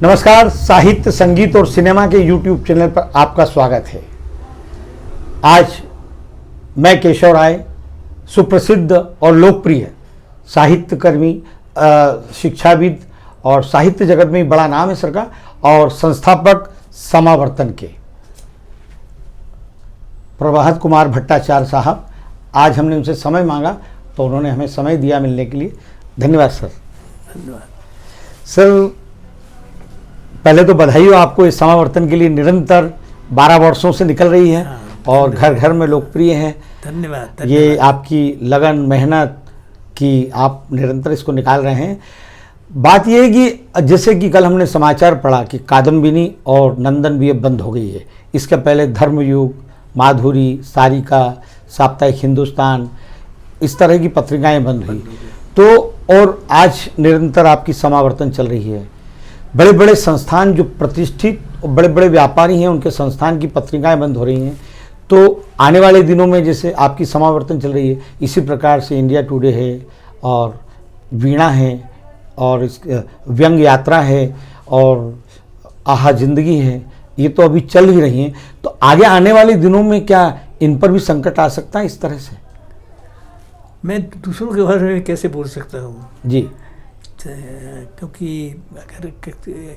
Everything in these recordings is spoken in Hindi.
नमस्कार, साहित्य, संगीत और सिनेमा के YouTube चैनल पर आपका स्वागत है। आज मैं केशव राय, सुप्रसिद्ध और लोकप्रिय साहित्यकर्मी, शिक्षाविद और साहित्य जगत में बड़ा नाम है सर का, और संस्थापक समावर्तन के प्रभात कुमार भट्टाचार्य साहब। आज हमने उनसे समय मांगा तो उन्होंने हमें समय दिया मिलने के लिए। धन्यवाद सर। धन्यवाद सर, पहले तो बधाई हो आपको इस समावर्तन के लिए। निरंतर 12 वर्षों से निकल रही है और घर घर में लोकप्रिय है। धन्यवाद। ये आपकी लगन, मेहनत की आप निरंतर इसको निकाल रहे हैं। बात यह है कि जैसे कि कल हमने समाचार पढ़ा कि कादम्बिनी और नंदन भी अब बंद हो गई है। इसके पहले धर्मयुग, माधुरी, सारिका, साप्ताहिक हिंदुस्तान, इस तरह की पत्रिकाएं बंद हुई। तो और आज निरंतर आपकी समावर्तन चल रही है। बड़े बड़े संस्थान जो प्रतिष्ठित और बड़े बड़े व्यापारी हैं, उनके संस्थान की पत्रिकाएं बंद हो रही हैं। तो आने वाले दिनों में जैसे आपकी समावर्तन चल रही है, इसी प्रकार से इंडिया टुडे है और वीणा है और व्यंग यात्रा है और आहा जिंदगी है, ये तो अभी चल ही रही हैं। तो आगे आने वाले दिनों में क्या इन पर भी संकट आ सकता है इस तरह से? मैं दूसरों के बारे में कैसे बोल सकता हूँ जी, क्योंकि अगर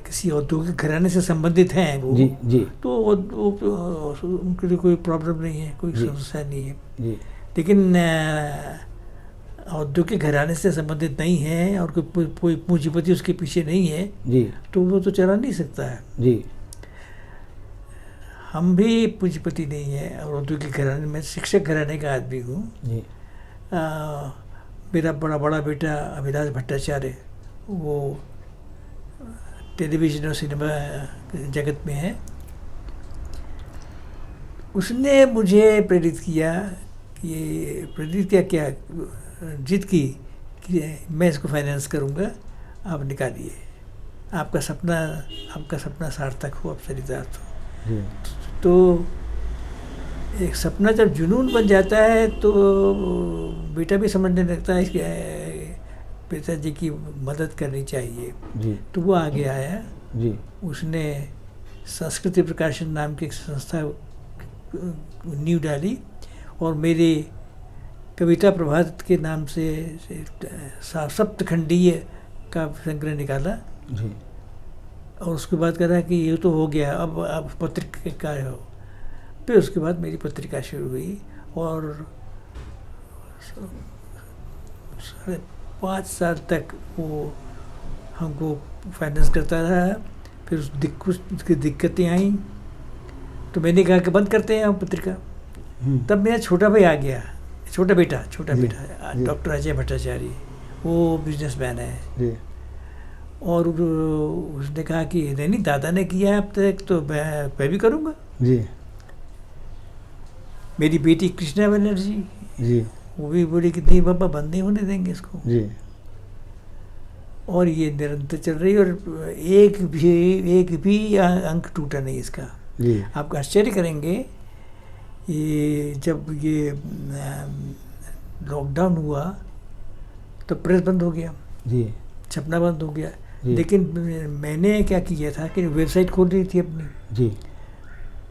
किसी औद्योगिक घराने से संबंधित हैं वो, जी जी, तो उनके लिए कोई प्रॉब्लम नहीं है, कोई समस्या नहीं है जी। लेकिन औद्योगिक घराने से संबंधित नहीं है और कोई पूंजीपति उसके पीछे नहीं है जी, तो वो तो चला नहीं सकता है। जी, हम भी पूंजीपति नहीं है और औद्योगिक घराने में शिक्षक घराने का आदमी हूँ। जी, मेरा बड़ा बेटा अभिलाष भट्टाचार्य वो टेलीविज़न और सिनेमा जगत में है। उसने मुझे प्रेरित किया क्या जिद की कि मैं इसको फाइनेंस करूँगा, आप निकालिए, आपका सपना सार्थक हो, आप चरितार्थ हो। तो एक सपना जब जुनून बन जाता है तो बेटा भी समझने लगता है कि पिताजी की मदद करनी चाहिए जी। तो वो आगे आया जी। उसने संस्कृति प्रकाशन नाम की एक संस्था नींव डाली और मेरे कविता प्रभात के नाम से सप्तखंडीय का संग्रह निकाला जी। और उसके बाद कहा कि ये तो हो गया, अब पत्रिका हो। फिर उसके बाद मेरी पत्रिका शुरू हुई और 5 साल तक वो हमको फाइनेंस करता रहा। फिर उसकी दिक्कतें आई तो मैंने कहा कि बंद करते हैं हम पत्रिका। तब मेरा छोटा भाई आ गया, छोटा बेटा डॉक्टर अजय भट्टाचार्य, वो बिजनेसमैन है जी। और उसने कहा कि नहीं, दादा ने किया है अब तक तो मैं भी करूँगा। जी। मेरी बेटी कृष्णा बनर्जी जी। वो भी बोली कि नहीं पापा, बंद नहीं होने देंगे इसको। जी। और ये निरंतर चल रही है और एक भी अंक टूटा नहीं इसका। जी। आप आश्चर्य करेंगे, ये जब ये लॉकडाउन हुआ तो प्रेस बंद हो गया, जी। छपना बंद हो गया, लेकिन मैंने क्या किया था कि वेबसाइट खोल रही थी अपनी। जी।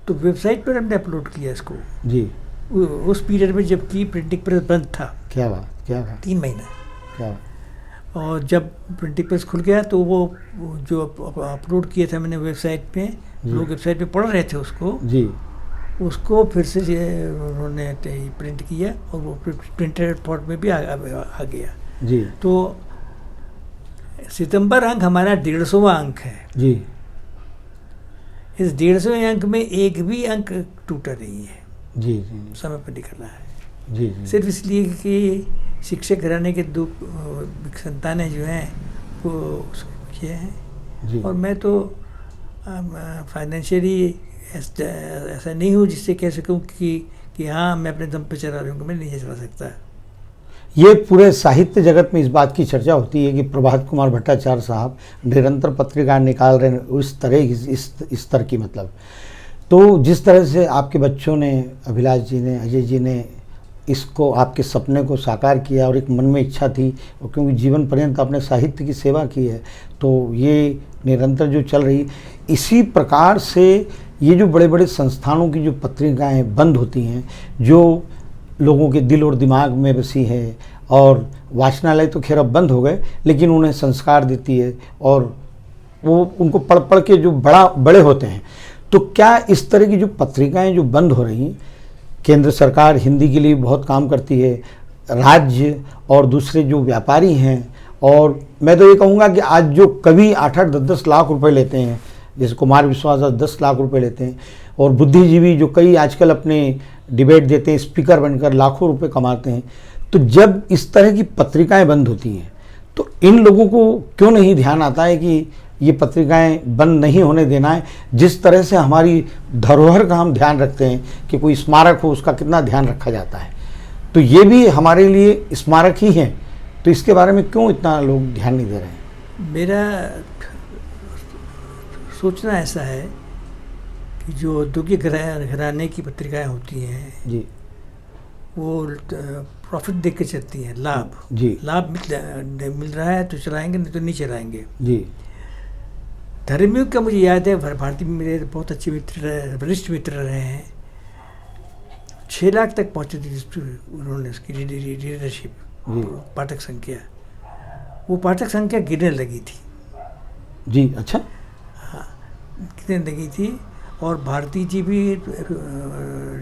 तो वेबसाइट पर हमने अपलोड किया इसको। जी। उस पीरियड में जबकि प्रिंटिंग प्रेस बंद था। क्या बात, क्या बात। 3 महीना। क्या बात। और जब प्रिंटिंग प्रेस खुल गया तो वो जो अपलोड किया था मैंने वेबसाइट पे, लोग वेबसाइट पे पढ़ रहे थे उसको। जी। उसको फिर से उन्होंने प्रिंट किया और वो प्रिंटेड फॉर्म में भी आ गया। जी। तो सितंबर अंक हमारा 150वां अंक है। जी। इस 150वें अंक में एक भी अंक टूटा नहीं है। जी। जी। समय पर निकला है। जी। जी। सिर्फ इसलिए कि शिक्षक घराने के 2 संतानें जो हैं वो ये हैं। और मैं तो फाइनेंशियली ऐसा नहीं हूँ जिससे कह सकूँ कि हाँ मैं अपने दम पे चला रहा हूँ, मैं नहीं चला सकता। ये पूरे साहित्य जगत में इस बात की चर्चा होती है कि प्रभात कुमार भट्टाचार्य साहब निरंतर पत्रिका निकाल रहे हैं, उस तरह इस स्तर की, मतलब तो जिस तरह से आपके बच्चों ने, अभिलाष जी ने, अजय जी ने इसको, आपके सपने को साकार किया और एक मन में इच्छा थी, और क्योंकि जीवन पर्यंत आपने साहित्य की सेवा की है, तो ये निरंतर जो चल रही, इसी प्रकार से ये जो बड़े बड़े संस्थानों की जो पत्रिकाएं बंद होती हैं, जो लोगों के दिल और दिमाग में बसी है, और वाचनालय तो खैर अब बंद हो गए, लेकिन उन्हें संस्कार देती है और वो उनको पढ़ पढ़ के जो बड़े होते हैं। तो क्या इस तरह की जो पत्रिकाएं जो बंद हो रही, केंद्र सरकार हिंदी के लिए बहुत काम करती है, राज्य और दूसरे जो व्यापारी हैं, और मैं तो ये कहूँगा कि आज जो कवि 8-8, 10-10 लाख रुपए लेते हैं, जैसे कुमार विश्वास 10 लाख रुपए लेते हैं, और बुद्धिजीवी जो कई आजकल अपने डिबेट देते हैं, स्पीकर बनकर लाखों रुपए कमाते हैं, तो जब इस तरह की पत्रिकाएं बंद होती हैं तो इन लोगों को क्यों नहीं ध्यान आता है कि ये पत्रिकाएं बंद नहीं होने देना है। जिस तरह से हमारी धरोहर का हम ध्यान रखते हैं कि कोई स्मारक हो, उसका कितना ध्यान रखा जाता है, तो ये भी हमारे लिए स्मारक ही हैं। तो इसके बारे में क्यों इतना लोग ध्यान नहीं दे रहे हैं? मेरा सोचना ऐसा है कि जो औद्योगिक घराने की पत्रिकाएं होती हैं जी, वो प्रॉफिट देख के चलती हैं, लाभ जी, लाभ मिल रहा है तो चलाएंगे, नहीं तो नहीं चलाएंगे जी। धर्मयुग का मुझे याद है, भारती में मेरे बहुत अच्छे मित्र, वरिष्ठ मित्र रहे हैं, 6 लाख तक पहुंची थी उन्होंने उसकी रीडरशिप, पाठक संख्या। वो पाठक संख्या गिरने लगी थी जी। अच्छा, हाँ, गिरने लगी थी। और भारती जी भी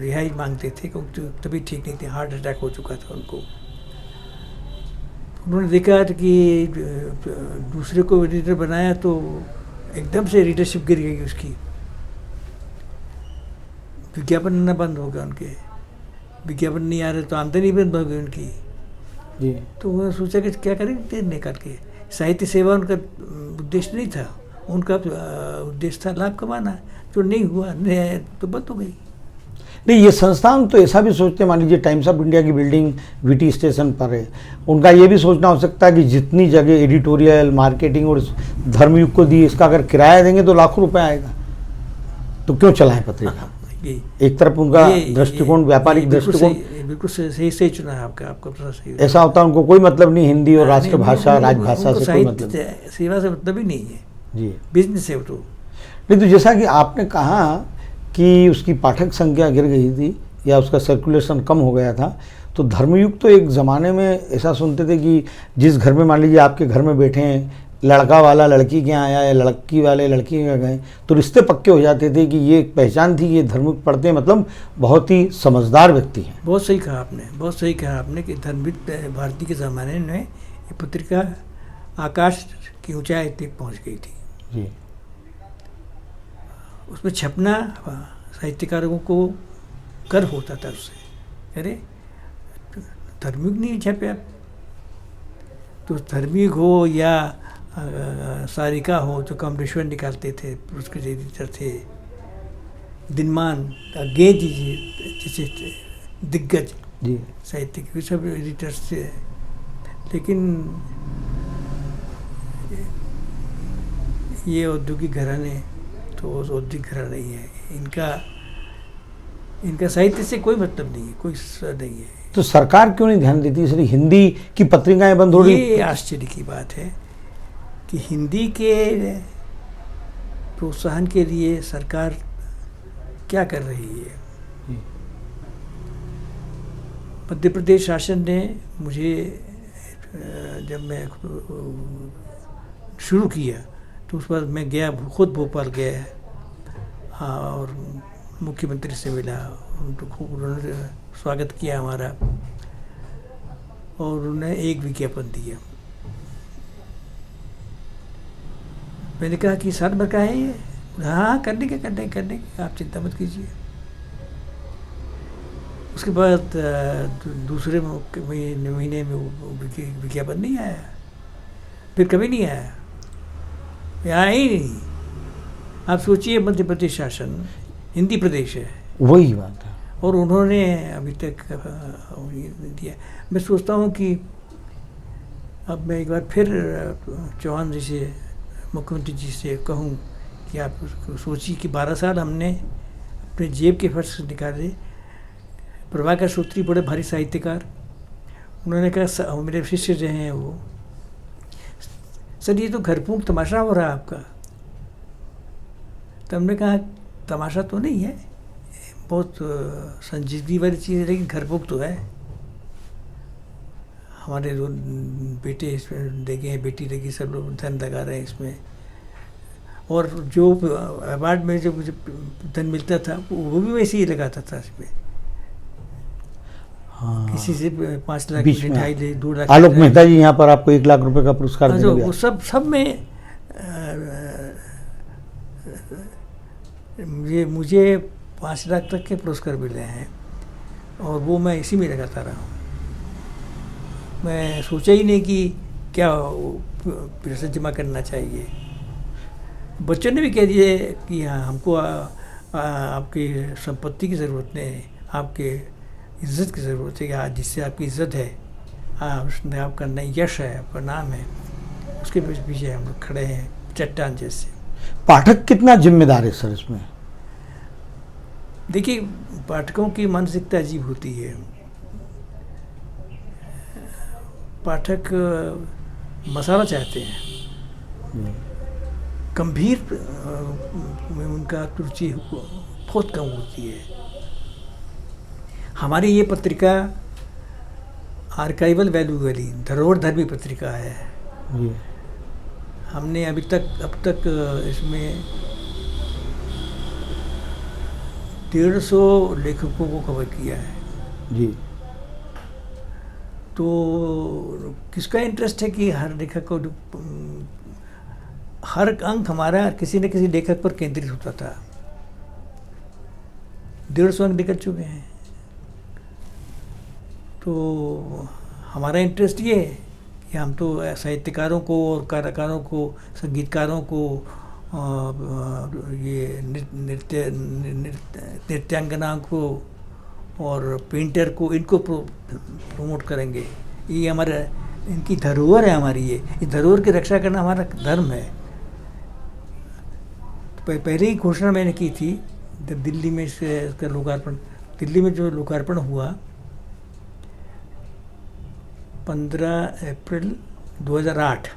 रिहाई मांगते थे क्योंकि तभी ठीक नहीं थे, हार्ट अटैक हो चुका था उनको। उन्होंने देखा कि दूसरे को रीडर बनाया तो एकदम से रीडरशिप गिर गई उसकी, विज्ञापन न बंद हो गया उनके, विज्ञापन नहीं आ रहे तो आमदनी बंद हो गई उनकी जी। तो उन्होंने सोचा कि क्या करेंगे निकाल के। साहित्य सेवा उनका उद्देश्य नहीं था, उनका उद्देश्य था लाभ कमाना, जो नहीं हुआ तो बंद हो गई। नहीं, ये संस्थान तो ऐसा भी सोचते हैं, मान लीजिए टाइम्स ऑफ इंडिया की बिल्डिंग वीटी स्टेशन पर है, उनका ये भी सोचना हो सकता है कि जितनी जगह एडिटोरियल, मार्केटिंग और धर्मयुग को दी, इसका अगर किराया देंगे तो लाखों रुपए आएगा, तो क्यों चलाएं पत्रिका। एक तरफ उनका दृष्टिकोण, व्यापारिक दृष्टिकोण बिल्कुल सही चुना है आपका सही। ऐसा होता है उनको कोई मतलब नहीं हिंदी और राष्ट्रभाषा, राजभाषा से कोई मतलब, सेवा से मतलब ही नहीं है जी, बिजनेस है वो तो। नहीं, तो जैसा कि आपने कहा कि उसकी पाठक संख्या गिर गई थी या उसका सर्कुलेशन कम हो गया था, तो धर्मयुग तो एक ज़माने में ऐसा सुनते थे कि जिस घर में, मान लीजिए आपके घर में बैठे हैं, लड़का वाला लड़की के यहाँ आया या लड़की वाले लड़की के यहाँ गए, तो रिश्ते पक्के हो जाते थे कि ये पहचान थी, ये धर्मयुग पढ़ते हैं, मतलब बहुत ही समझदार व्यक्ति हैं। बहुत सही कहा आपने, बहुत सही कहा आपने कि धर्मयुग भारती के ज़माने में ये पत्रिका आकाश की ऊंचाई तक पहुँच गई थी जी। उसमें छपना साहित्यकारों को कर होता था उससे, अरे धर्मयुग नहीं छपे आप, तो धर्मयुग हो या सारिका हो तो कम रिश्वत निकालते थे, उसके एडिटर थे दिनमान, गेंद जी जैसे दिग्गज जी साहित्य के सब एडिटर्स थे। लेकिन ये औद्योगिक घराने तो औद्योगिक घराना नहीं है, इनका साहित्य से कोई मतलब नहीं है, कोई नहीं है। तो सरकार क्यों नहीं ध्यान देती, इसलिए हिंदी की पत्रिकाएं बंद हो रही? ये आश्चर्य की बात है कि हिंदी के प्रोत्साहन के लिए सरकार क्या कर रही है। मध्य प्रदेश शासन ने मुझे, जब मैं शुरू किया तो उस पर मैं गया, खुद भोपाल गया, हाँ, और मुख्यमंत्री से मिला, उन्होंने स्वागत किया हमारा, और उन्होंने एक विज्ञापन दिया। मैंने कहा कि साल भर का है ये, हाँ करने के आप चिंता मत कीजिए। उसके बाद दूसरे महीने में विज्ञापन नहीं आया, फिर कभी नहीं आया, आया ही नहीं। आप सोचिए मध्य प्रदेश शासन हिंदी प्रदेश है, वही बात है, और उन्होंने अभी तक दिया। मैं सोचता हूँ कि अब मैं एक बार फिर चौहान जी से, मुख्यमंत्री जी से कहूँ कि आप सोचिए कि 12 साल हमने अपने जेब के खर्च निकाले। प्रभाकर सूत्री बड़े भारी साहित्यकार, उन्होंने कहा, मेरे शिष्य जो हैं वो, सर ये तो घर फूंक तमाशा हो रहा है आपका, तो हमने कहा तमाशा तो नहीं है, बहुत संजीदगी वाली चीज़ है, लेकिन घर भोग तो है। हमारे दो बेटे इसमें लगे हैं, बेटी लगी, सब लोग धन लगा रहे हैं इसमें। और जो अवार्ड में जो मुझे धन मिलता था वो भी वैसे ही लगाता था इसमें। हाँ, किसी से 5 लाख, बीच में 2 लाख। आलोक मेहता जी यहाँ पर आपको 1 लाख रुपए का पुरस्कार हाँ, देने जो भी वो आए। सब में मुझे 5 लाख तक के पुरस्कार मिले हैं, और वो मैं इसी में लगाता रहा हूँ। मैं सोचा ही नहीं कि क्या पैसा जमा करना चाहिए। बच्चों ने भी कह दिए कि हाँ, हमको आपकी संपत्ति की ज़रूरत नहीं है, आपके इज़्ज़त की ज़रूरत है, कि हाँ, जिससे आपकी इज़्ज़त है, उसने आपका नई यश है, आपका नाम है, उसके पीछे हम लोग खड़े हैं चट्टान जैसे। पाठक कितना जिम्मेदार है सर इसमें? देखिए, पाठकों की मानसिकता अजीब होती है। पाठक मसाला चाहते हैं, गंभीर में उनका रुचि बहुत कम होती है। हमारी ये पत्रिका आर्काइवल वैल्यू वाली धरोहरधर्मी पत्रिका है। जी। हमने अब तक इसमें 150 लेखकों को कवर किया है। जी। तो किसका इंटरेस्ट है कि हर लेखक को, हर अंक हमारा किसी न किसी लेखक पर केंद्रित होता था। 150 अंक निकल चुके हैं। तो हमारा इंटरेस्ट ये है कि हम तो साहित्यकारों को और कलाकारों को, संगीतकारों को, ये नृत्यांगनाओं को और पेंटर को, इनको प्रमोट करेंगे। ये हमारा, इनकी धरोहर है हमारी। ये इस धरोहर की रक्षा करना हमारा धर्म है। पहले ही घोषणा मैंने की थी जब दिल्ली में इसका लोकार्पण, दिल्ली में जो लोकार्पण हुआ 15 अप्रैल 2008,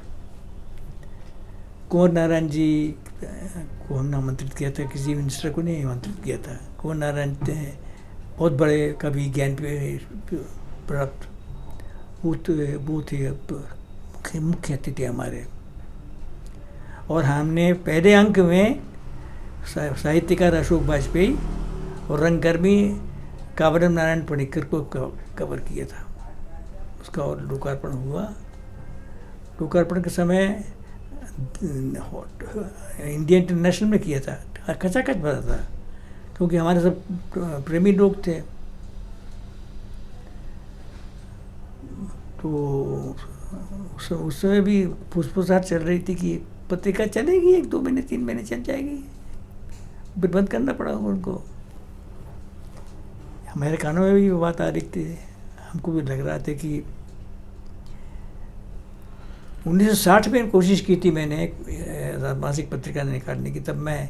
कुंवर नारायण जी को हमने आमंत्रित किया था, किसी मिनिस्टर को नहीं आमंत्रित किया था। कुंवर नारायण बहुत बड़े कवि, ज्ञान प्राप्त, वो थे मुख्य अतिथि हमारे। और हमने पहले अंक में साहित्यकार अशोक वाजपेयी और रंगकर्मी कावड़म नारायण पणिक्कर को कवर किया था। उसका और लोकार्पण हुआ। लोकार्पण के समय इंडिया इंटरनेशनल में किया था। खचाखच भरा था, क्योंकि हमारे सब प्रेमी लोग थे। तो उस समय भी फुसफुसाहट चल रही थी कि पत्रिका चलेगी, 1-2 महीने 3 महीने चल जाएगी, फिर बंद करना पड़ा उनको। हमारे कानों में भी वो बात आ रही थी। हमको भी लग रहा था कि 1960 में कोशिश की थी मैंने मासिक पत्रिका निकालने की। तब मैं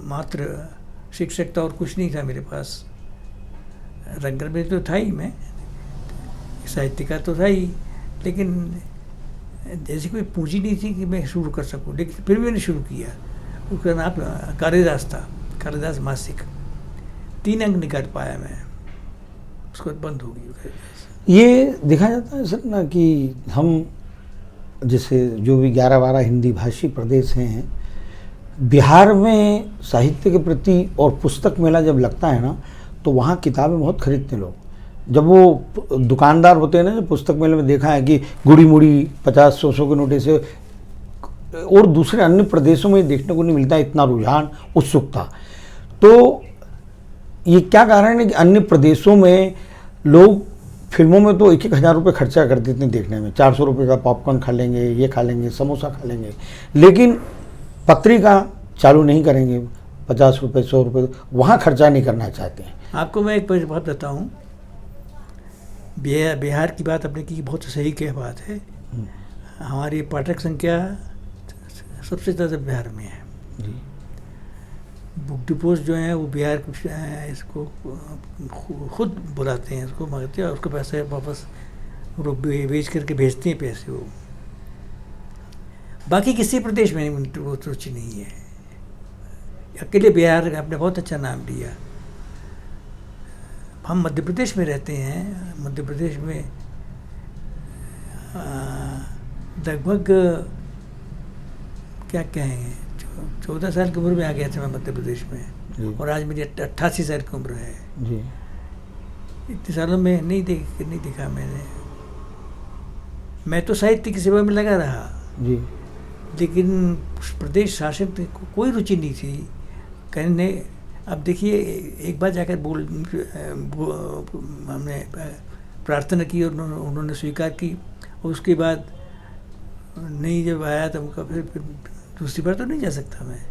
मात्र शिक्षक था और कुछ नहीं था मेरे पास। रंगकर में तो था ही, मैं साहित्य का तो था ही, लेकिन जैसे कोई पूंजी नहीं थी कि मैं शुरू कर सकूं। लेकिन फिर भी मैंने शुरू किया। उसका नाम कालिदास था, कालिदास मासिक। 3 अंक निकाल पाया मैं, उसके बाद बंद हो गई। ये देखा जाता है सर ना कि हम जैसे जो भी 11-12 हिंदी भाषी प्रदेश हैं, बिहार में साहित्य के प्रति और पुस्तक मेला जब लगता है ना, तो वहाँ किताबें बहुत खरीदते हैं लोग। जब वो दुकानदार होते हैं ना, जो पुस्तक मेले में देखा है कि गुड़ी मुड़ी 50-100 के नोटे से, और दूसरे अन्य प्रदेशों में देखने को नहीं मिलता इतना रुझान, उत्सुकता। तो ये क्या कारण है कि अन्य प्रदेशों में लोग फिल्मों में तो 1-1 हज़ार रुपये खर्चा कर देते हैं देखने में। 400 रुपये का पॉपकॉर्न खा लेंगे, ये खा लेंगे, समोसा खा लेंगे, लेकिन पत्रिका चालू नहीं करेंगे। 50 रुपये 100 रुपये वहाँ खर्चा नहीं करना चाहते हैं। आपको मैं एक बात बताऊँ, बिहार की बात आपने की, बहुत सही क्या बात है। हमारी पाठक संख्या सबसे ज़्यादा बिहार में है। जी। बुक डिपोज जो हैं वो बिहार इसको खुद बुलाते हैं, इसको मांगते हैं और उसको पैसे वापस वो बेच करके भेजते हैं पैसे वो। बाकी किसी प्रदेश में वो रुचि नहीं है। अकेले बिहार आपने बहुत अच्छा नाम लिया। हम मध्य प्रदेश में रहते हैं। मध्य प्रदेश में लगभग क्या कहेंगे 14 साल की उम्र में आ गया था मैं मध्य प्रदेश में, और आज मेरी 88 साल की उम्र है जी। इतने सालों में नहीं देखा मैंने। मैं तो साहित्य की सेवा में लगा रहा जी, लेकिन प्रदेश शासन को कोई रुचि नहीं थी कहने। अब देखिए, एक बार जाकर हमने प्रार्थना की और उन्होंने स्वीकार की, और उसके बाद नहीं जब आया तब उनका फिर दूसरी बार तो नहीं जा सकता मैं।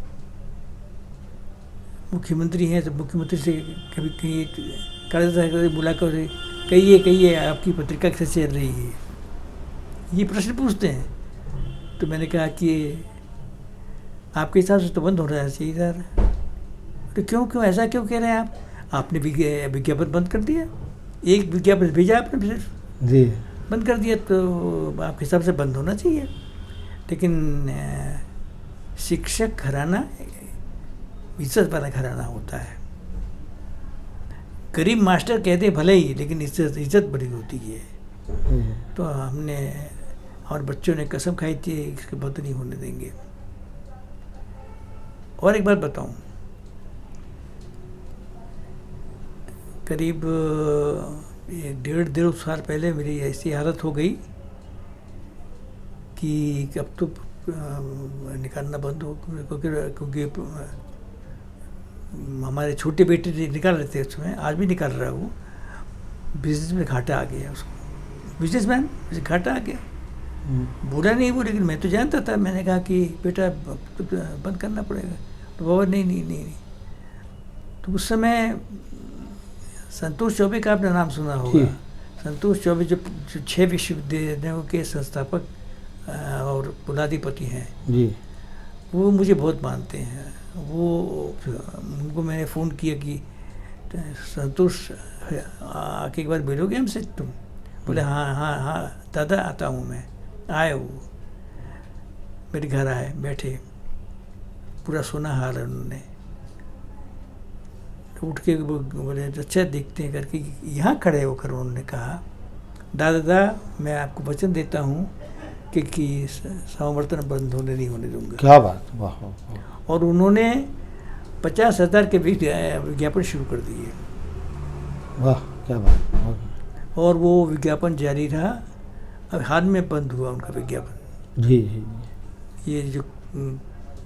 मुख्यमंत्री हैं तो मुख्यमंत्री से कभी कहीं कभी बुला कर कहिए आपकी पत्रिका कैसे चल रही है, ये प्रश्न पूछते हैं। तो मैंने कहा कि आपके हिसाब से तो बंद हो रहा चाहिए सर। तो क्यों ऐसा क्यों कह रहे हैं आप? आपने विज्ञापन बंद कर दिया, एक विज्ञापन भेजा आपने सिर्फ जी, बंद कर दिया, तो आपके हिसाब से बंद होना चाहिए। लेकिन शिक्षक घराना इज्जत वाला घराना होता है। गरीब मास्टर कहते भले ही, लेकिन इज्जत बड़ी होती है। तो हमने और बच्चों ने कसम खाई थी इसके बंद नहीं होने देंगे। और एक बात बताऊं, करीब 1.5 साल पहले मेरी ऐसी हालत हो गई कि अब तो निकालना बंद हो, क्योंकि हमारे छोटे बेटे निकाल रहे थे उसमें, आज भी निकाल रहा है वो। बिजनेस में घाटा आ गया उसको, बिजनेसमैन घाटा आ गया। बुरा नहीं वो, लेकिन मैं तो जानता था। मैंने कहा कि बेटा तो बंद करना पड़ेगा। तो बाबा नहीं। तो उस समय संतोष चौबे का आपने नाम सुना होगा। संतोष चौबे जो 6 विश्वविद्यालयों के संस्थापक और कुलाधिपति हैं जी, वो मुझे बहुत मानते हैं। वो उनको मैंने फ़ोन किया कि संतोष आके एक बार मिलोगे हमसे तुम? बोले हाँ दादा आता हूँ मैं। आए वो मेरे घर आए, बैठे, पूरा सोना हार है उन्होंने। उठ के बोले अच्छा देखते हैं करके यहाँ खड़े होकर उन्होंने कहा, दादा मैं आपको वचन देता हूँ कि समवर्तन बंद नहीं होने दूंगा। क्या बात, वाह। और उन्होंने 50,000 के विज्ञापन शुरू कर दिए। वाह, क्या बात। और वो विज्ञापन जारी रहा। अब हाल में बंद हुआ उनका विज्ञापन जी। ये जो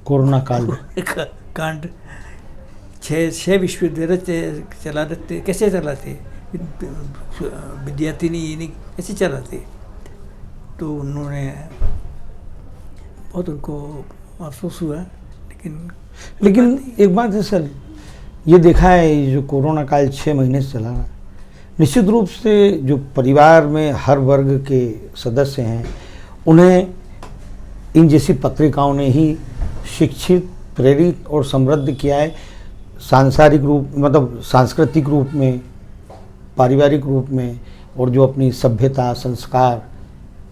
कोरोना कांड 6 विश्वविद्यालय चला देते, कैसे चलाते? विद्यार्थी नहीं कैसे चलाते? तो उन्होंने बहुत उनको अफसोस हुआ। लेकिन एक बात है सर, ये देखा है जो कोरोना काल 6 महीने से चला, निश्चित रूप से जो परिवार में हर वर्ग के सदस्य हैं उन्हें इन जैसी पत्रिकाओं ने ही शिक्षित, प्रेरित और समृद्ध किया है। सांसारिक रूप मतलब सांस्कृतिक रूप में, पारिवारिक रूप में, और जो अपनी सभ्यता, संस्कार,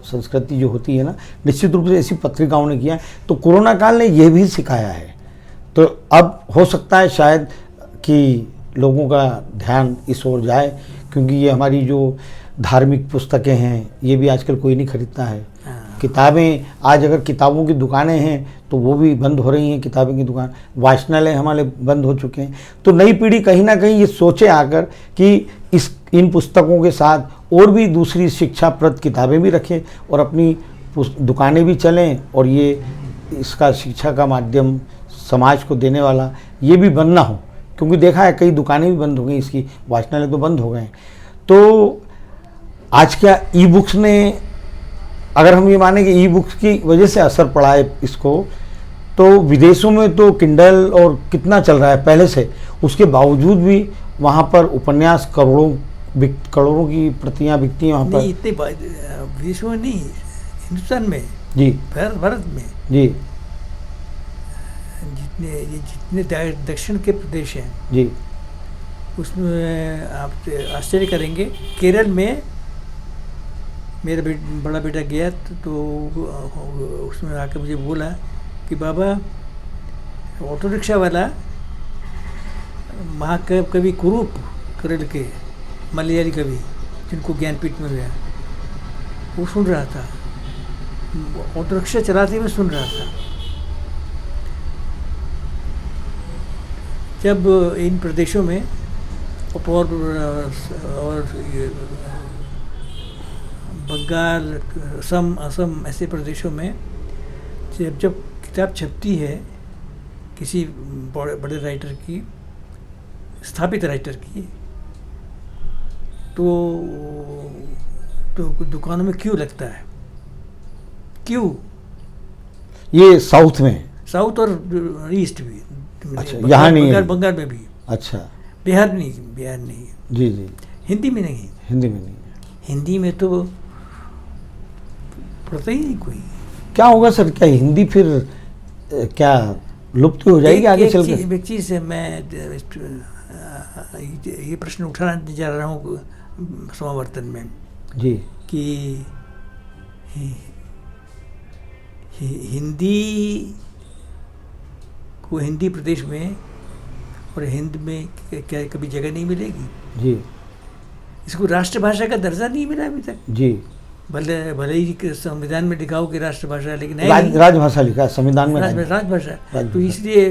संस्कृति जो होती है ना, निश्चित रूप से ऐसी पत्रिकाओं ने किया है। तो कोरोना काल ने यह भी सिखाया है। तो अब हो सकता है शायद कि लोगों का ध्यान इस ओर जाए, क्योंकि ये हमारी जो धार्मिक पुस्तकें हैं ये भी आजकल कोई नहीं खरीदता है। किताबें, आज अगर किताबों की दुकानें हैं तो वो भी बंद हो रही हैं, किताबें की दुकान, वाचनालय हमारे बंद हो चुके हैं। तो नई पीढ़ी कहीं ना कहीं ये सोचे आकर कि इन पुस्तकों के साथ और भी दूसरी शिक्षाप्रद किताबें भी रखें और अपनी दुकानें भी चलें, और ये इसका शिक्षा का माध्यम समाज को देने वाला ये भी बंद ना हो। क्योंकि देखा है कई दुकानें भी बंद हो गई, इसकी वाचनालय तो बंद हो गए। तो आज क्या ई बुक्स ने, अगर हम ये माने कि ई बुक्स की वजह से असर पड़ा है इसको, तो विदेशों में तो किंडल और कितना चल रहा है पहले से, उसके बावजूद भी वहाँ पर उपन्यास करोड़ों की प्रतियां बिकती हैं वहाँ पर। इतने विदेशों में नहीं, हिंदुस्तान में जी, भारत में जी, जितने दक्षिण के प्रदेश हैं जी, उसमें आप आश्चर्य करेंगे, केरल में मेरा बड़ा बेटा गया तो उसने आकर मुझे बोला कि बाबा ऑटो रिक्शा वाला महाकवि कुरूप करल के मलयाली कवि जिनको ज्ञानपीठ में गया, वो सुन रहा था, ऑटो रिक्शा चलाते हुए सुन रहा था। जब इन प्रदेशों में और बंगाल, असम ऐसे प्रदेशों में जब किताब छपती है किसी बड़े राइटर की, स्थापित राइटर की, तो दुकानों में क्यों लगता है? क्यों? ये साउथ में? साउथ और ईस्ट भी। अच्छा, यहाँ नहीं है? बंगाल में भी। अच्छा। बिहार नहीं। जी जी। हिंदी में नहीं। हिंदी में तो पढ़ता ही नहीं कोई। क्या होगा सर, क्या हिंदी फिर क्या लुप्त हो जाएगी आगे चल के? एक चीज़ है, मैं ये प्रश्न उठाना जा रहा हूँ समावर्तन में जी, कि हिंदी प्रदेश में और हिंद में क्या कभी जगह नहीं मिलेगी? जी। इसको राष्ट्रभाषा का दर्जा नहीं मिला अभी तक। जी। भले ही संविधान में लिखा हो कि राष्ट्रभाषा, लेकिन राजभाषा लिखा संविधान में, राजभाषा। तो इसलिए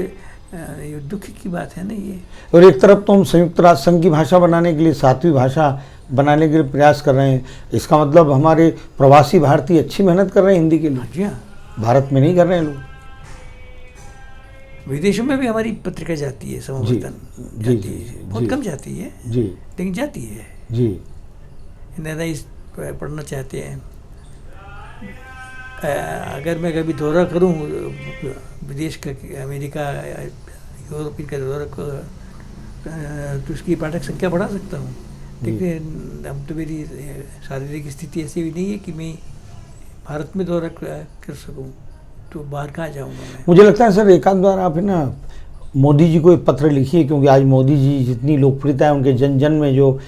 दुख की बात है ना ये। और एक तरफ तो हम संयुक्त राष्ट्र संघ की भाषा बनाने के लिए, 7वीं भाषा बनाने के लिए प्रयास कर रहे हैं। इसका मतलब हमारे प्रवासी भारतीय अच्छी मेहनत कर रहे हैं हिंदी के लिए। जी हाँ, भारत में नहीं कर रहे हैं लोग। विदेशों में भी हमारी पत्रिका जाती है, समावर्तन जी, बहुत कम जाती है जी, लेकिन जाती है जी। नैराइज पढ़ना चाहते हैं। अगर मैं कभी दौरा करूं विदेश का, अमेरिका, यूरोप का दौरा, तो उसकी पाठक संख्या बढ़ा सकता हूं। लेकिन अब तो मेरी शारीरिक स्थिति ऐसी भी नहीं है कि मैं भारत में दौरा कर सकूं, तो बाहर कहाँ जाऊंगा मैं। मुझे लगता है सर, एक आध बार आप है ना मोदी जी को एक पत्र लिखिए, क्योंकि आज मोदी जी जितनी लोकप्रियता है, उनके जन जन में जो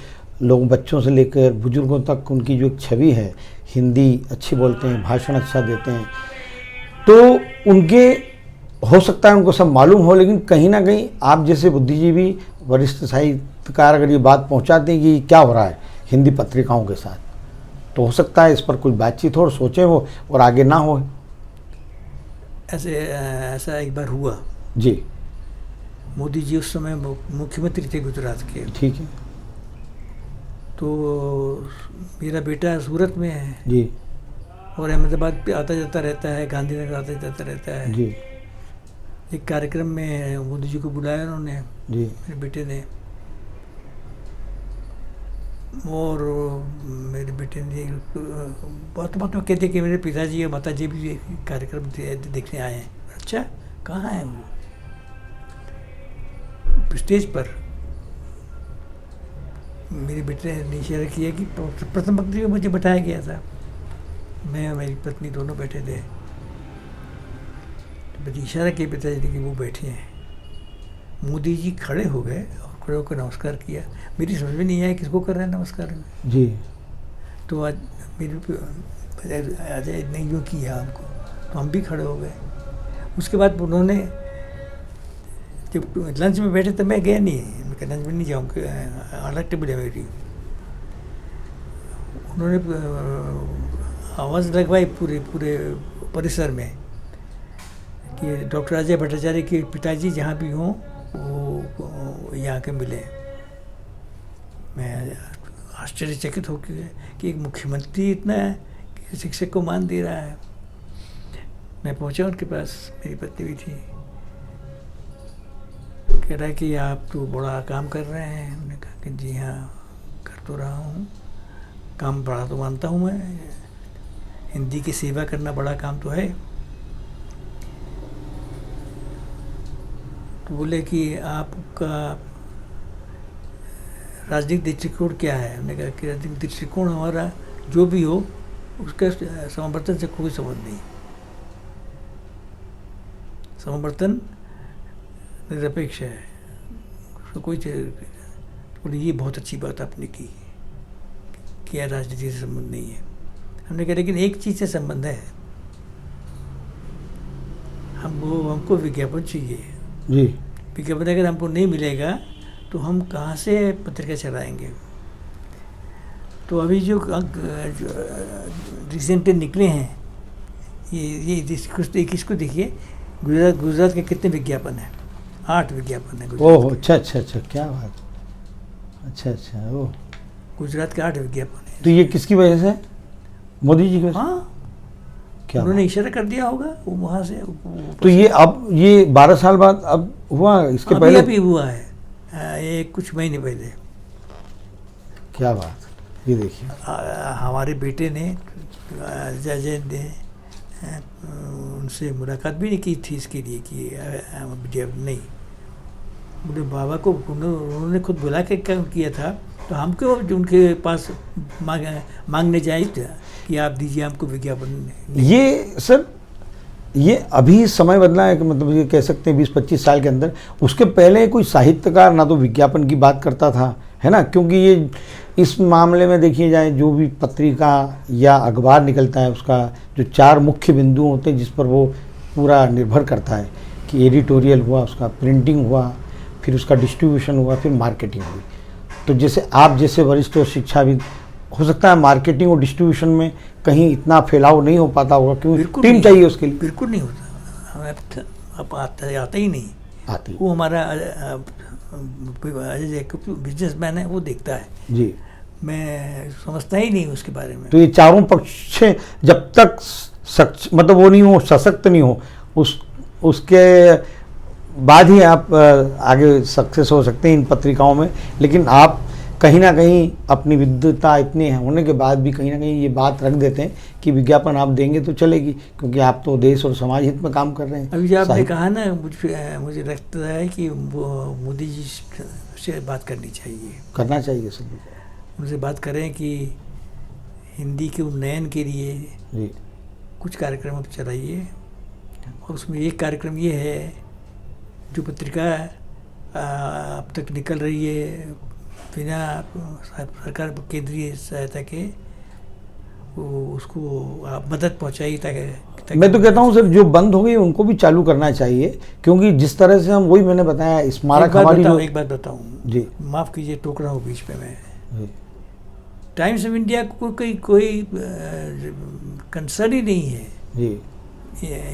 लोग, बच्चों से लेकर बुजुर्गों तक, उनकी जो एक छवि है, हिंदी अच्छी बोलते हैं, भाषण अच्छा देते हैं, तो उनके हो सकता है उनको सब मालूम हो, लेकिन कहीं ना कहीं आप जैसे बुद्धिजीवी वरिष्ठ साहित्यकार अगर ये बात पहुंचाते हैं कि क्या हो रहा है हिंदी पत्रिकाओं के साथ, तो हो सकता है इस पर कुछ बातचीत हो और सोचें वो, और आगे ना हो। ऐसा एक बार हुआ जी। मोदी जी उस समय मुख्यमंत्री थे गुजरात के। ठीक है। तो मेरा बेटा सूरत में है जी, और अहमदाबाद पे आता जाता रहता है, गांधीनगर आता जाता रहता है जी। एक कार्यक्रम में मोदी जी को बुलाया उन्होंने जी, मेरे बेटे ने, और मेरे बेटे ने बहुत में कहते कि मेरे पिताजी और माताजी भी कार्यक्रम देखने आए हैं। अच्छा, कहाँ हैं वो? स्टेज पर मेरे बेटे ने इशारा किया कि प्रथम पंक्ति में मुझे बैठाया गया था, मैं और मेरी पत्नी दोनों बैठे थे। तो मुझे इशारा किया पिताजी ने कि वो बैठे हैं। मोदी जी खड़े हो गए और खड़े होकर नमस्कार किया। मेरी समझ में नहीं आया किसको कर रहे हैं नमस्कार जी। तो आज मेरे अजय ने यूँ किया हमको, तो हम भी खड़े हो गए। उसके बाद उन्होंने, जब लंच में बैठे तो मैं गया नहीं, मैं लंच में नहीं जाऊँगा, अलग टेबल है मेरी। उन्होंने आवाज़ लगवाई पूरे परिसर में कि डॉक्टर अजय भट्टाचार्य के पिताजी जहाँ भी हों वो यहाँ के मिले। मैं आश्चर्यचकित हो कि एक मुख्यमंत्री इतना कि शिक्षक को मान दे रहा है। मैं पहुँचा उनके पास, मेरी पत्नी भी थी। कह रहा है कि आप तो बड़ा काम कर रहे हैं। हमने कहा कि जी हाँ, कर तो रहा हूँ, काम बड़ा तो मानता हूँ मैं, हिंदी की सेवा करना बड़ा काम तो है। तो बोले कि आपका राजनीतिक दृष्टिकोण क्या है? हमने कहा कि राजनीतिक दृष्टिकोण हमारा जो भी हो उसका समवर्तन से कोई संबंध नहीं। समवर्तन निरपेक्ष है, उसका कोई। बोले ये बहुत अच्छी बात आपने की, क्या राजनीति से संबंध नहीं है। हमने कहा लेकिन एक चीज़ से संबंध है, हमको विज्ञापन चाहिए। जी। विज्ञापन अगर हमको नहीं मिलेगा तो हम कहाँ से पत्रिका चलाएंगे। तो अभी जो रिसेंटली निकले हैं ये इसको देखिए, गुजरात के कितने विज्ञापन हैं, 8 विज्ञापन है गुजरात ओह अच्छा, क्या बात, अच्छा ओह, गुजरात के 8 विज्ञापन है। तो ये किसकी वजह से? मोदी जी की वजह से? हाँ, क्या उन्होंने इशारा कर दिया होगा वो वहाँ से। तो ये 12 साल बाद अब हुआ, इसके पहले अभी हुआ है, ये कुछ महीने पहले। क्या बात, ये देखिए। हमारे बेटे ने जज ने उनसे मुलाकात भी नहीं की थी इसके लिए कि नहीं, बोले बाबा को उन्होंने खुद बुला के क्या किया था, तो हमको उनके पास मांगने जाए कि आप दीजिए हमको विज्ञापन। ये सर, ये अभी समय बदला है कि मतलब ये कह सकते हैं 20-25 साल के अंदर। उसके पहले कोई साहित्यकार ना तो विज्ञापन की बात करता था, है ना, क्योंकि ये इस मामले में देखिए जाए जो भी पत्रिका या अखबार निकलता है उसका जो 4 मुख्य बिंदु होते हैं जिस पर वो पूरा निर्भर करता है कि एडिटोरियल हुआ, उसका प्रिंटिंग हुआ, फिर उसका डिस्ट्रीब्यूशन हुआ, फिर मार्केटिंग हुई। तो जैसे आप जैसे वरिष्ठ और शिक्षाविद, हो सकता है मार्केटिंग और डिस्ट्रीब्यूशन में कहीं इतना फैलाव नहीं हो पाता होगा, क्योंकि टीम चाहिए उसके लिए। बिल्कुल नहीं होता, हमें अब आता ही नहीं आती। वो हमारा बिजनेसमैन है, वो देखता है जी, मैं समझता ही नहीं उसके बारे में। तो ये चारों पक्ष जब तक मतलब वो नहीं हो, सशक्त नहीं हो, उसके बाद ही आप आगे सक्सेस हो सकते हैं इन पत्रिकाओं में। लेकिन आप कहीं ना कहीं अपनी विद्वता इतनी होने के बाद भी कहीं ना कहीं ये बात रख देते हैं कि विज्ञापन आप देंगे तो चलेगी, क्योंकि आप तो देश और समाज हित में काम कर रहे हैं। अभी जो आपने कहा ना, मुझे लगता है कि मोदी जी से बात करनी चाहिए, करना चाहिए सभी, उनसे बात करें कि हिंदी के उन्नयन के लिए जी कुछ कार्यक्रम आप चलाइए। और उसमें एक कार्यक्रम ये है, जो पत्रिका अब तक निकल रही है बिना सरकार केंद्रीय सहायता के, उसको आप मदद पहुंचाइए ताकि मैं तो कहता हूं सर, जो बंद हो गई उनको भी चालू करना चाहिए, क्योंकि जिस तरह से हम, वही मैंने बताया, स्मारक हमारी जो। एक बात बताऊं जी, माफ़ कीजिए टोक रहा हूँ बीच में मैं। टाइम्स ऑफ इंडिया को कोई कंसर्न ही नहीं है जी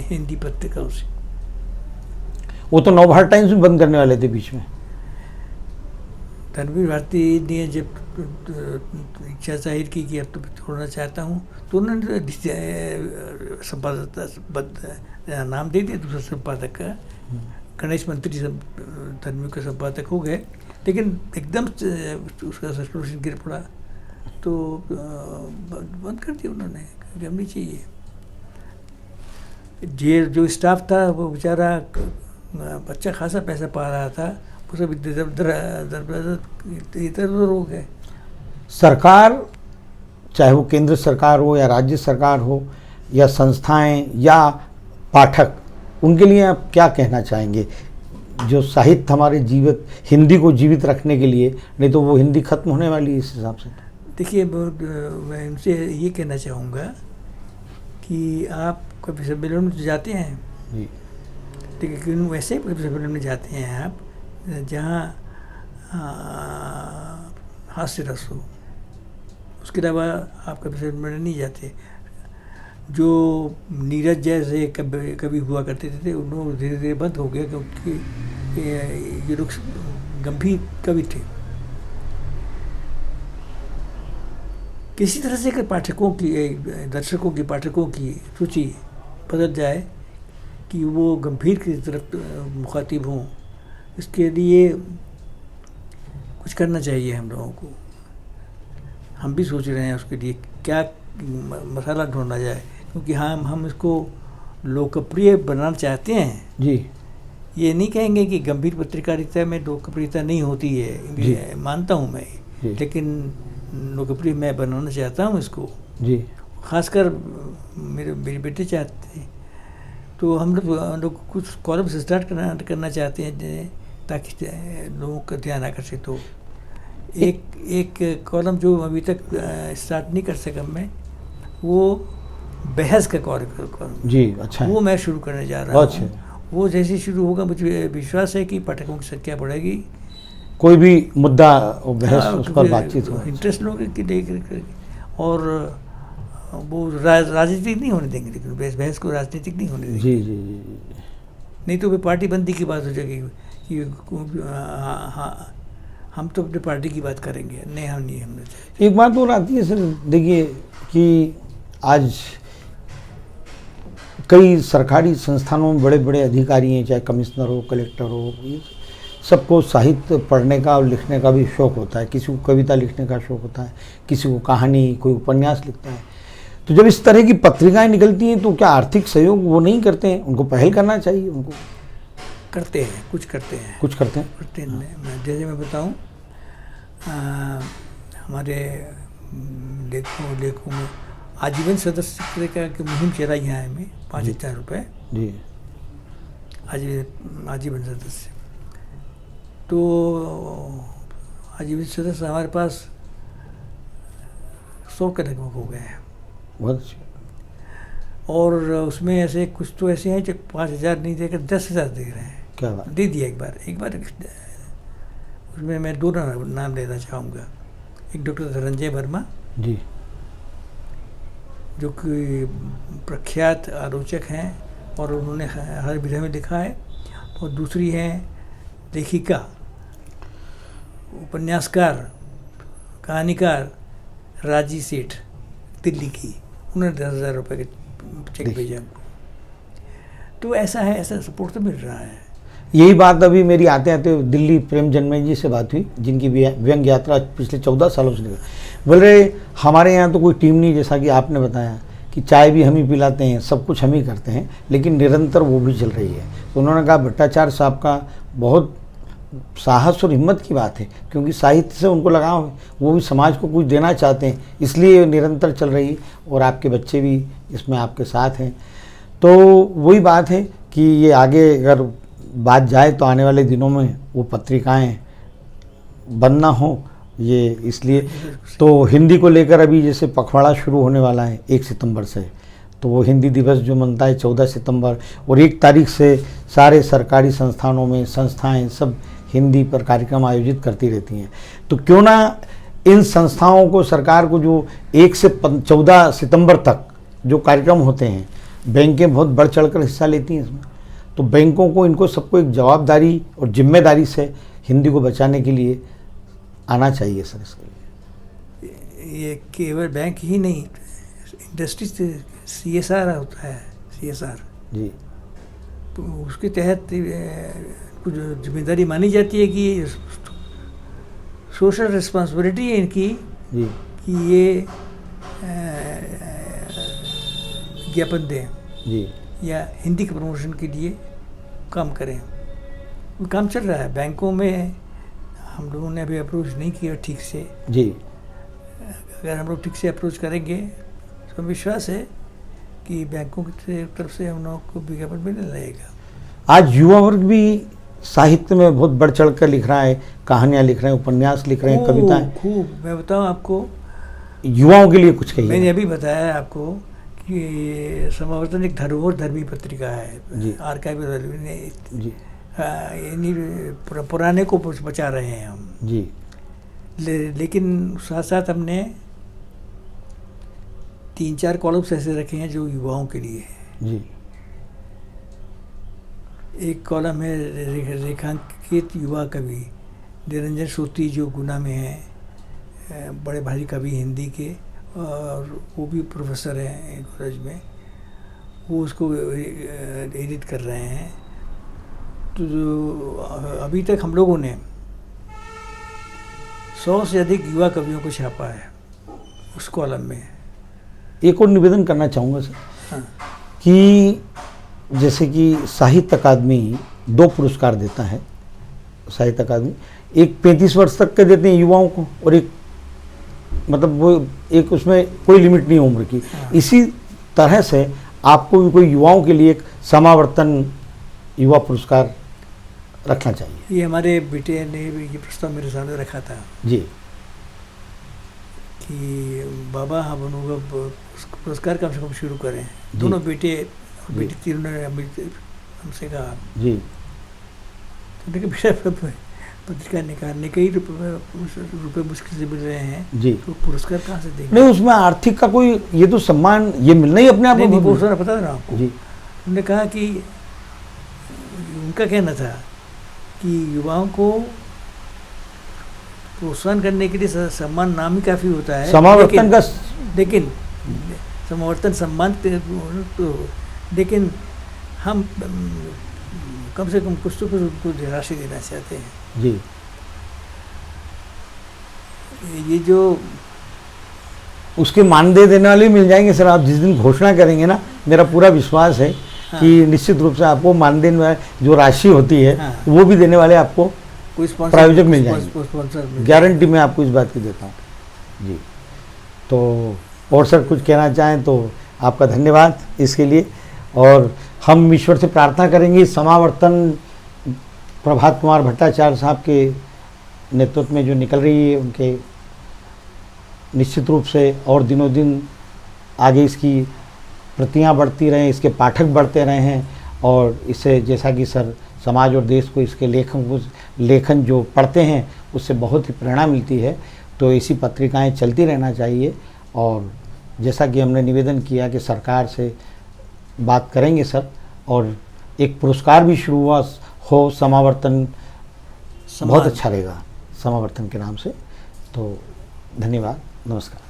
हिंदी पत्रिकाओं से। वो तो नवभारत टाइम्स भी बंद करने वाले थे बीच में। रणवीर भारती ने जब इच्छा जाहिर की कि अब तो छोड़ना चाहता हूँ, तो उन्होंने संपादक नाम दे दिया दूसरा संपादक का। गणेश मंत्री रणवीर के संपादक हो गए, लेकिन एकदम उसका सस्पेंशन गिर पड़ा तो बंद कर दिया उन्होंने, क्योंकि हम नहीं चाहिए। जो स्टाफ था वो बेचारा अच्छा खासा पैसा पा रहा था, वो सब इधर हो गए। सरकार, चाहे वो केंद्र सरकार हो या राज्य सरकार हो या संस्थाएं या पाठक, उनके लिए आप क्या कहना चाहेंगे? जो साहित्य हमारे जीवित, हिंदी को जीवित रखने के लिए, नहीं तो वो हिंदी खत्म होने वाली है इस हिसाब से। देखिए, मैं उनसे ये कहना चाहूँगा कि आप कभी सम्मेलन में जाते हैं जी, लेकिन वैसे कभी सम्मेलन में जाते हैं आप जहाँ हास्य रस हो, उसके अलावा आप कभी सम्मेलन नहीं जाते। जो नीरज जैसे कभी हुआ करते थे, उन लोग धीरे धीरे बंद हो गया, क्योंकि ये लोग गंभीर कवि थे। किसी तरह से अगर पाठकों की, दर्शकों की, पाठकों की रुचि बदल जाए कि वो गंभीर की तरफ मुखातिब हों, इसके लिए कुछ करना चाहिए हम लोगों को। हम भी सोच रहे हैं उसके लिए क्या मसाला ढूंढना जाए, क्योंकि हम इसको लोकप्रिय बनाना चाहते हैं जी। ये नहीं कहेंगे कि गंभीर पत्रकारिता में लोकप्रियता नहीं होती है, मानता हूँ मैं, लेकिन लोकप्रिय मैं बनाना चाहता हूँ इसको जी। खासकर मेरे बेटे चाहते हैं। तो हम लोग कुछ कॉलम्स स्टार्ट करना चाहते हैं ताकि लोगों का ध्यान आकर्षित हो। एक कॉलम जो अभी तक स्टार्ट नहीं कर सका मैं, वो बहस का कार्यक्रम जी, अच्छा है। वो मैं शुरू करने जा रहा बहुत हूँ। अच्छा। वो जैसे शुरू होगा मुझे विश्वास है कि पाठकों की संख्या बढ़ेगी। कोई भी मुद्दा और बहस उस पर बातचीत हो। इंटरेस्ट लोग की देख और वो राजनीतिक नहीं होने देंगे, लेकिन बहस को राजनीतिक नहीं होने देंगे। जी जी जी जी। नहीं तो फिर पार्टी बंदी की बात हो जाएगी कि हाँ हम तो अपनी पार्टी की बात करेंगे, नहीं हम नहीं हमने चाहिए। एक बात और आती है सर, देखिए कि आज कई सरकारी संस्थानों में बड़े बड़े अधिकारी हैं, चाहे कमिश्नर हो, कलेक्टर हो, सबको साहित्य पढ़ने का और लिखने का भी शौक़ होता है। किसी को कविता लिखने का शौक़ होता है, किसी को कहानी, कोई उपन्यास लिखता है। तो जब इस तरह की पत्रिकाएं निकलती हैं तो क्या आर्थिक सहयोग वो नहीं करते हैं? उनको पहल करना चाहिए। उनको करते हैं, कुछ करते हैं, कुछ करते हैं। मैं जैसे मैं बताऊं, हमारे लेखों में आजीवन सदस्य की मुहिम चलाई है हमें 5,000 रुपये जी, आजीवन सदस्य। तो आजीवन सदस्य हमारे पास 100 के लगभग हो गए हैं। बहुत अच्छा। और उसमें ऐसे कुछ तो ऐसे हैं जो 5,000 नहीं देकर 10,000 दे रहे हैं। क्या बात। दे दिया एक बार उसमें मैं 2 नाम लेना चाहूँगा। एक डॉक्टर धनंजय वर्मा जी, जो कि प्रख्यात आलोचक हैं और उन्होंने हर विधा में लिखा है। और दूसरी हैं लेखिका, उपन्यासकार, कहानीकार राजी सेठ, दिल्ली की। उन्होंने 10,000 रुपये के चेक भेजा हमको। तो ऐसा है, ऐसा सपोर्ट तो मिल रहा है। यही बात अभी मेरी आते आते दिल्ली प्रेम जन्मे जी से बात हुई, जिनकी व्यंग यात्रा पिछले 14 सालों से निकल। बोल रहे हमारे यहाँ तो कोई टीम नहीं, जैसा कि आपने बताया कि चाय भी हम ही पिलाते हैं, सब कुछ हम ही करते हैं, लेकिन निरंतर वो भी चल रही है। तो उन्होंने कहा भट्टाचार्य साहब का बहुत साहस और हिम्मत की बात है, क्योंकि साहित्य से उनको लगाव है, वो भी समाज को कुछ देना चाहते हैं, इसलिए निरंतर चल रही है। और आपके बच्चे भी इसमें आपके साथ हैं। तो वही बात है कि ये आगे अगर बात जाए तो आने वाले दिनों में वो पत्रिकाएं बंद ना हो, ये इसलिए। तो हिंदी को लेकर अभी जैसे पखवाड़ा शुरू होने वाला है 1 सितंबर से, तो वो हिंदी दिवस जो मनता है 14 सितंबर, और 1 तारीख से सारे सरकारी संस्थानों में संस्थाएं सब हिंदी पर कार्यक्रम आयोजित करती रहती हैं। तो क्यों ना इन संस्थाओं को, सरकार को, जो 1 से 14 सितंबर तक जो कार्यक्रम होते हैं, बैंकें बहुत बढ़ चढ़कर हिस्सा लेती हैं इसमें, तो बैंकों को, इनको सबको एक जवाबदारी और जिम्मेदारी से हिंदी को बचाने के लिए आना चाहिए सर। इसके लिए ये केवल बैंक ही नहीं, इंडस्ट्री से CSR होता है, CSR जी, तो उसके तहत कुछ जिम्मेदारी मानी जाती है कि सोशल रिस्पॉन्सिबिलिटी है इनकी जी, कि ये विज्ञापन दें जी, या हिंदी के प्रमोशन के लिए काम करें। वो काम चल रहा है बैंकों में। हम लोगों ने अभी अप्रोच नहीं किया ठीक से। जी। अगर हम लोग ठीक से अप्रोच करेंगे तो विश्वास है कि बैंकों की तरफ से हम लोगों को विज्ञापन मिलने लगेगा। आज युवा वर्ग भी साहित्य में बहुत बढ़ चढ़ कर लिख रहा है, कहानियाँ लिख रहे हैं, उपन्यास लिख रहे हैं, कविताएं। खूब। मैं बताऊं आपको, युवाओं के लिए कुछ कहिए। मैंने अभी बताया आपको कि समावर्तन एक धरोहर पत्रिका है, आर्काइवल ने जी, पुराने को बचा रहे हैं हम जी। लेकिन साथ साथ हमने 3-4 कॉलम्स ऐसे रखे हैं जो युवाओं के लिए है। जी। एक कॉलम है रेखांकित युवा कवि निरंजन सोती, जो गुना में है, बड़े भारी कवि हिंदी के, और वो भी प्रोफेसर हैं कॉलेज में। वो उसको एडिट कर रहे हैं। तो जो अभी तक हम लोगों ने 100 से अधिक युवा कवियों को छापा है उस कॉलम में। एक और निवेदन करना चाहूँगा सर। हाँ। कि जैसे कि साहित्य अकादमी 2 पुरस्कार देता है, साहित्य अकादमी एक 35 वर्ष तक के देते हैं युवाओं को, और एक मतलब वो एक उसमें कोई लिमिट नहीं उम्र की। इसी तरह से आपको भी कोई युवाओं के लिए एक समावर्तन युवा पुरस्कार रखना चाहिए। ये हमारे बेटे ने ये प्रस्ताव मेरे सामने रखा था जी। कि बाबा हम बनूंगा पुरस्कार कम से कम शुरू करें। दोनों बेटे और बेटी तीनों ने हमसे कहा जी तो देखिए बेटा पत्रिका निकालने के ही रुपए मुश्किल से मिल रहे हैं जी। तो पुरस्कार कहाँ से देंगे? नहीं, उसमें आर्थिक का कोई, ये तो सम्मान ये मिलना ही अपने आप नहीं, में। पुरस्कार पता था ना आपको। जी उन्होंने कहा कि उनका कहना था कि युवाओं को प्रोत्साहन करने के लिए सम्मान नाम ही काफ़ी होता है, समावर्तन का लेकिन समावर्तन सम्मान तो, लेकिन हम कम से कम कुछ तो कुछ उनको राशि देना चाहते हैं। जी ये जो उसके मानदेय देने वाले मिल जाएंगे सर। आप जिस दिन घोषणा करेंगे ना, मेरा पूरा विश्वास है कि निश्चित रूप से आपको मानदेय में जो राशि होती है वो भी देने वाले आपको कोई प्रायोजक मिल जाएंगे, गारंटी मैं आपको इस बात की देता हूँ जी। तो और सर कुछ कहना चाहें तो आपका धन्यवाद इसके लिए, और हम ईश्वर से प्रार्थना करेंगे समावर्तन प्रभात कुमार भट्टाचार्य साहब के नेतृत्व में जो निकल रही है, उनके निश्चित रूप से और दिनों दिन आगे इसकी प्रतियां बढ़ती रहें, इसके पाठक बढ़ते रहे हैं, और इससे जैसा कि सर समाज और देश को इसके लेखन जो पढ़ते हैं उससे बहुत ही प्रेरणा मिलती है। तो ऐसी पत्रिकाएं चलती रहना चाहिए, और जैसा कि हमने निवेदन किया कि सरकार से बात करेंगे सर, और एक पुरस्कार भी शुरू हुआ हो समावर्तन, बहुत अच्छा रहेगा समावर्तन के नाम से। तो धन्यवाद, नमस्कार।